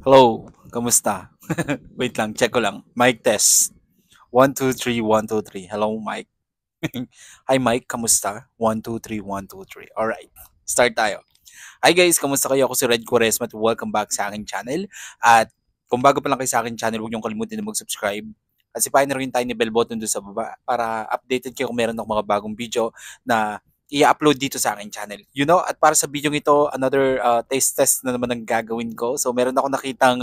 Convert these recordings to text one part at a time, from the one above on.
Hello, kamusta? Wait lang, check ko lang. Mic test. 1, 2, 3, 1, 2, 3. Hello, Mike. Hi, Mike. Kamusta? 1, 2, 3, 1, 2, 3. Alright, start tayo. Hi guys, kamusta kayo? Ako si Red Quaresma at welcome back sa aking channel. At kung bago pa lang kayo sa aking channel, huwag niyong kalimutan na mag-subscribe. At sipahin na rin tayo ni bell button doon sa baba para updated kayo kung meron akong mga bagong video na i-upload dito sa aking channel. At para sa video ito, another taste test na naman ang gagawin ko. So meron ako nakitang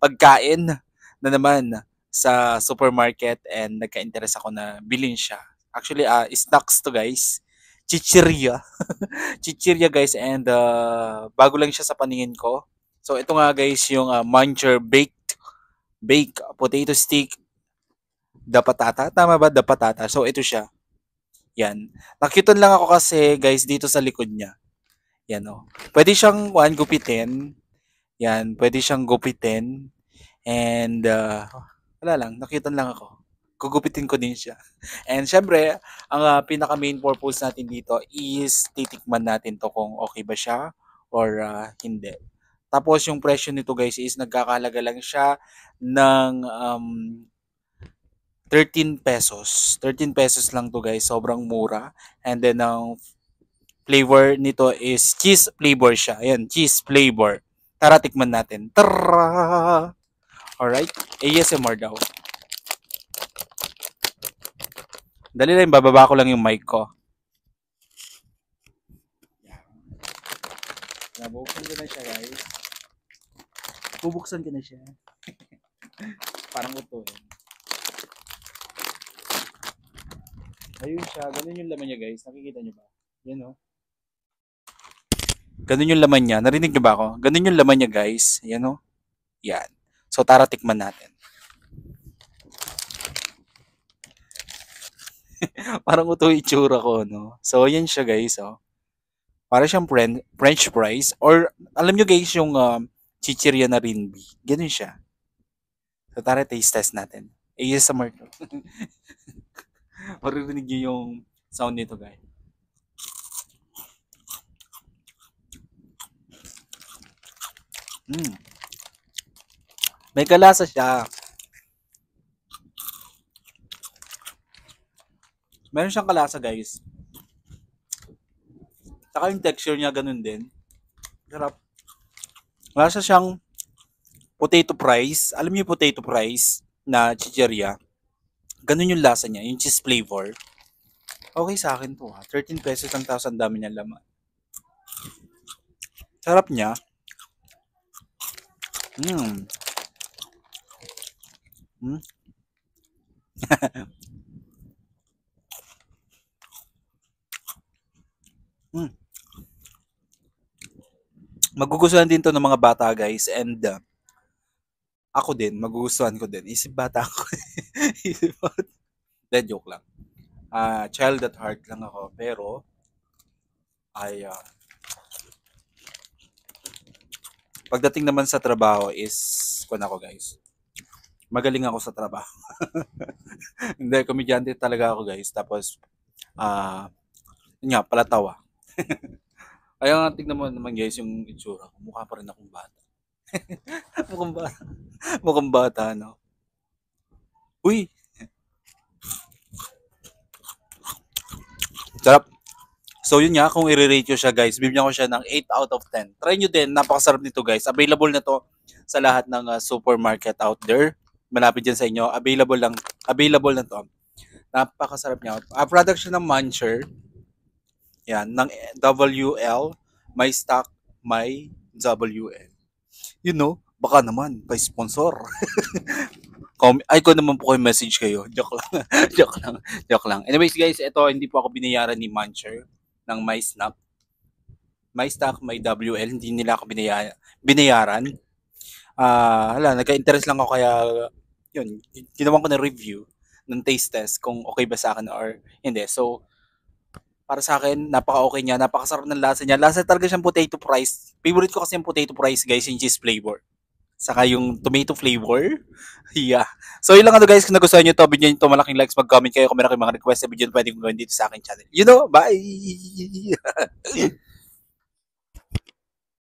pagkain na naman sa supermarket and nagka-interest ako na bilhin siya. Actually, snacks to guys. Chichirya. Chichirya guys and bago lang siya sa paningin ko. So ito nga guys yung Muncher baked potato stick da patata. Tama ba? Da patata. So ito siya. Yan. Nakyutan lang ako kasi guys dito sa likod niya. Yan oh. Pwede siyang gupitin. Yan, pwede siyang gupitin and wala lang, nakyutan lang ako. Gugupitin ko din siya. And syempre, ang pinaka main purpose natin dito is titikman natin to kung okay ba siya or hindi. Tapos yung presyo nito guys is nagkakahalaga lang siya ng 13 pesos. 13 pesos lang to guys, sobrang mura. And then ang flavor nito is cheese flavor siya. Ayan, cheese flavor. Tara, tikman natin. Tara! Alright, ASMR daw. Dali lang, bababa ko lang yung mic ko. Nabuksan ko na siya, guys. Bubuksan ko na siya. Parang ito eh. Ayun siya, ganun yung laman niya guys. Nakikita niyo ba? Yan o. Ganun yung laman niya. Narinig niyo ba ako? Ganun yung laman niya guys. Yan o. Yan. So tara tikman natin. Parang ito yung itsura ko, no? So yan siya guys, oh. Para siyang French fries. Or alam niyo guys yung chichirya na rinbi. Ganun siya. So tara taste test natin. ASMR to. Maririnig niyo yung sound nito guys. May kalasa siya. Meron siyang kalasa guys. Saka yung texture niya ganun din. Sarap. Lasa siyang potato fries. Alam niyo yung potato fries na chichirya? Ganun yung lasa niya, yung cheese flavor. Okay sa akin to ha. 13 pesos lang tapos ang dami niyang laman. Sarap niya. Mm. Mm. mm. Magugustuhan din to ng mga bata guys and ako din, magugustuhan ko din. Isip bata ako. Isip bata. Then joke lang. Child at heart lang ako pero ay pagdating naman sa trabaho is kun ako guys. Magaling ako sa trabaho. Hindi, komedyante talaga ako guys. Tapos yun nga, palatawa. Kaya nga tignan mo naman guys yung itsura ko. Mukha pa rin akong bata. mukhang bata. Mukhang bata, no? Uy! Sarap. So yun nga, kung i-rate ko siya guys, bibigyan ko siya ng 8 out of 10. Try nyo din, napakasarap nito guys. Available na to sa lahat ng supermarket out there. Malapit dyan sa inyo. Available na to. Napakasarap niya. Product siya ng Muncher. Yan, ng WL. May stock, may WL. Baka naman, by sponsor. Ay ko naman po kayo message kayo. Joke lang. Joke lang. Anyways guys, ito hindi po ako binayaran ni Muncher ng My Snap. My Stock, My WL, hindi nila ako binayaran. Nagka-interest lang ako kaya yun, ginawan ko na review ng taste test kung okay ba sa akin or hindi. So, para sa akin, napaka-okay niya, napakasarap ng lasa niya. Lasa talaga siyang potato fries. Favorite ko kasi yung potato fries, guys, yung cheese flavor. Saka yung tomato flavor. Yeah. So, yun lang guys. Kung nagustuhan nyo to, bigyan nyo to malaking likes, mag-comment kayo. Kung meron kayong mga request sa video, pwede kong gawin dito sa aking channel. Bye!